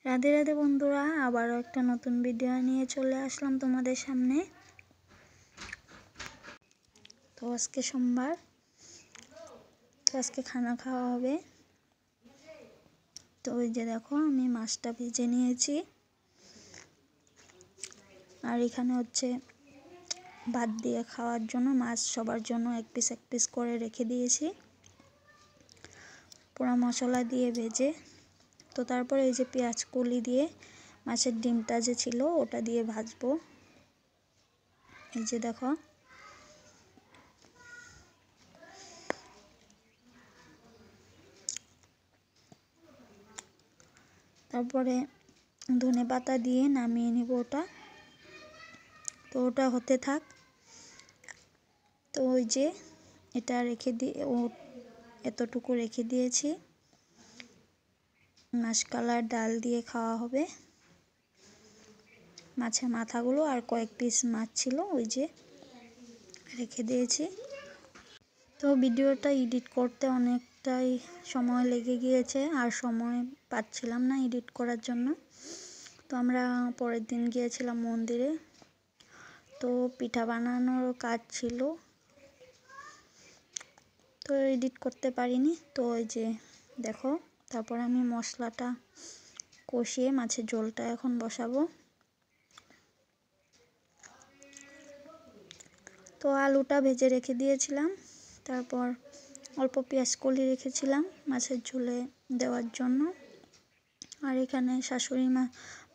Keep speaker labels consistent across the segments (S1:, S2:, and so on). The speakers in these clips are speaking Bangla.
S1: রাধে রাধে বন্ধুরা, আবারও একটা নতুন ভিডিও নিয়ে চলে আসলাম তোমাদের সামনে। তো আজকে সোমবার, তো আজকে খানা খাওয়া হবে। তো ওই যে দেখো, আমি মাছটা ভেজে নিয়েছি, আর এখানে হচ্ছে ভাত দিয়ে খাওয়ার জন্য মাছ সবার জন্য এক পিস করে রেখে দিয়েছি, পুরো মশলা দিয়ে ভেজে। তো তারপরে এই যে পেঁয়াজ কলি দিয়ে মাছের ডিমটা যে ছিল ওটা দিয়ে ভাজবো। এই যে দেখো, তারপরে ধনেপাতা দিয়ে নামিয়ে নিব ওটা। তো ওটা হতে থাক। তো ওই যে এটা রেখে দিয়ে এতটুকু রেখে দিয়েছি, মাছকালার ডাল দিয়ে খাওয়া হবে। মাছের মাথাগুলো আর কয়েক পিস মাছ ছিল, ওই যে রেখে দিয়েছি। তো ভিডিওটা এডিট করতে অনেকটাই সময় লেগে গিয়েছে, আর সময় পাচ্ছিলাম না এডিট করার জন্য। তো আমরা পরের দিন গিয়েছিলাম মন্দিরে, তো পিঠা বানানোর কাজ ছিল, তো এডিট করতে পারিনি। তো ওই যে দেখো, তারপর আমি মশলাটা কষিয়ে মাছের ঝোলটা এখন বসাবো। তো আলুটা ভেজে রেখে দিয়েছিলাম, তারপর অল্প পেঁয়াজ কলি রেখেছিলাম মাছের ঝোলে দেওয়ার জন্য। আর এখানে শাশুড়ি মা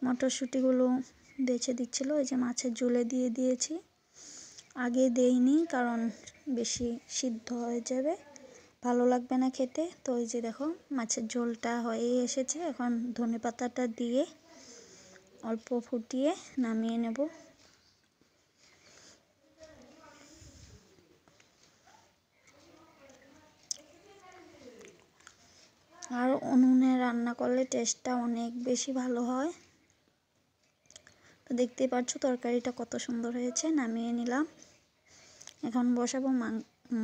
S1: মটরশুঁটিগুলো বেছে দিচ্ছিলো, ওই যে মাছের ঝোলে দিয়ে দিয়েছি। আগে দেইনি, কারণ বেশি সিদ্ধ হয়ে যাবে, ভালো লাগবে না খেতে। তো ওই যে দেখো, মাছের ঝোলটা হয়েই এসেছে। এখন ধনেপাতাটা দিয়ে অল্প ফুটিয়ে নামিয়ে নেব। আর উনুনে রান্না করলে টেস্টটা অনেক বেশি ভালো হয়। তো দেখতেই পাচ্ছ তরকারিটা কত সুন্দর হয়েছে। নামিয়ে নিলাম, এখন বসাবো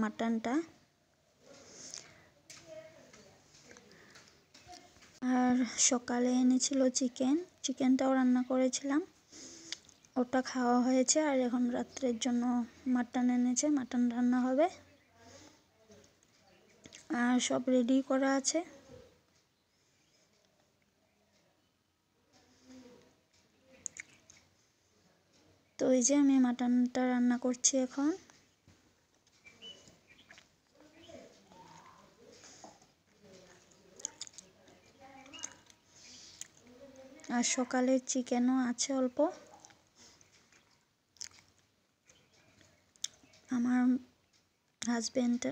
S1: মাটনটা। আর সকালে এনেছিল চিকেনটাও রান্না করেছিলাম, ওটা খাওয়া হয়েছে। আর এখন রাত্রের জন্য মাটন এনেছে, মাটন রান্না হবে। আর সব রেডি করা আছে। তো এই যে আমি মাটনটা রান্না করছি এখন। আর সকালের চিকেনও আছে অল্প। আমার হাজবেন্ড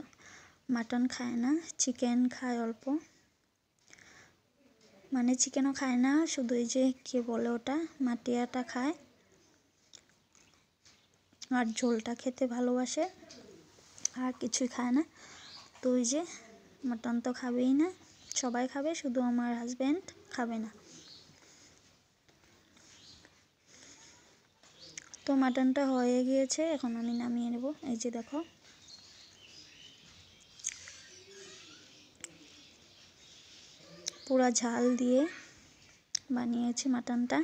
S1: মাটন খায় না, চিকেন খায় অল্প, মানে চিকেনও খায় না, শুধু এই যে কি বলে ওটা, মাটিয়াটা খায়, আর ঝোলটা খেতে ভালোবাসে, আর কিছুই খায় না। তো ওই যে মাটন তো খাবেই না, সবাই খাবে, শুধু আমার হাজবেন্ড খাবে না। তো মাটনটা হয়ে গিয়েছে, এখন আমি নামিয়ে নেব। এই যে দেখো, পুরা ঝাল দিয়ে বানিয়েছি মাটনটা।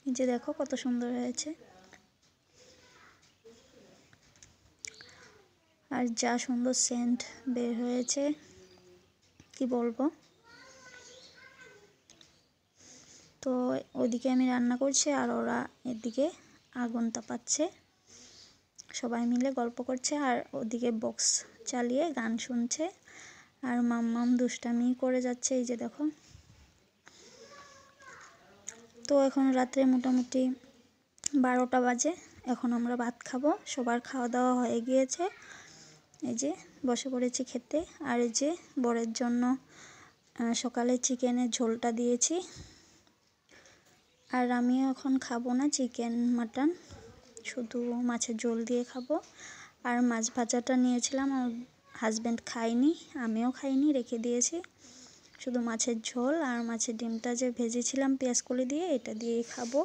S1: এই যে দেখো কত সুন্দর হয়েছে, আর যা সুন্দর সেন্ট বের হয়েছে কি বলবো। তো ওইদিকে আমি রান্না করছি, আর ওরা এদিকে আগুন তাপাচ্ছে, সবাই মিলে গল্প করছে, আর ওদিকে বক্স চালিয়ে গান শুনছে, আর মাম্মাম দুষ্টামি করে যাচ্ছে। এই যে দেখো, তো এখন রাত্রে মোটামুটি 12টা বাজে, এখন আমরা ভাত খাবো। সবার খাওয়া দাওয়া হয়ে গিয়েছে, এই যে বসে পড়েছি খেতে। আর এই যে বরের জন্য সকালে চিকেনের ঝোলটা দিয়েছি, আর আমিও এখন খাবো না চিকেন মাটন, শুধু মাছের ঝোল দিয়ে খাবো। আর মাছ ভাজাটা নিয়েছিলাম, আর হাজব্যান্ড খায়নি, আমিও খাইনি, রেখে দিয়েছি। শুধু মাছের ঝোল আর মাছের ডিমটা যে ভেজেছিলাম পেঁয়াজ কলি দিয়ে, এটা দিয়েই খাবো।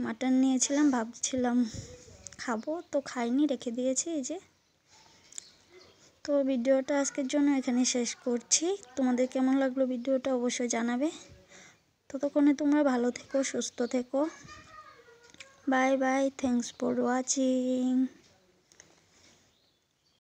S1: মাটন নিয়েছিলাম, ভাবছিলাম খাবো, তো খাইনি, রেখে দিয়েছি। এই যে, তো ভিডিওটা আজকের জন্য এখানে শেষ করছি। তোমাদের কেমন লাগলো ভিডিওটা অবশ্যই জানাবে। ততক্ষণে তোমরা ভালো থেকো, সুস্থ থেকো। Bye bye, thanks for watching.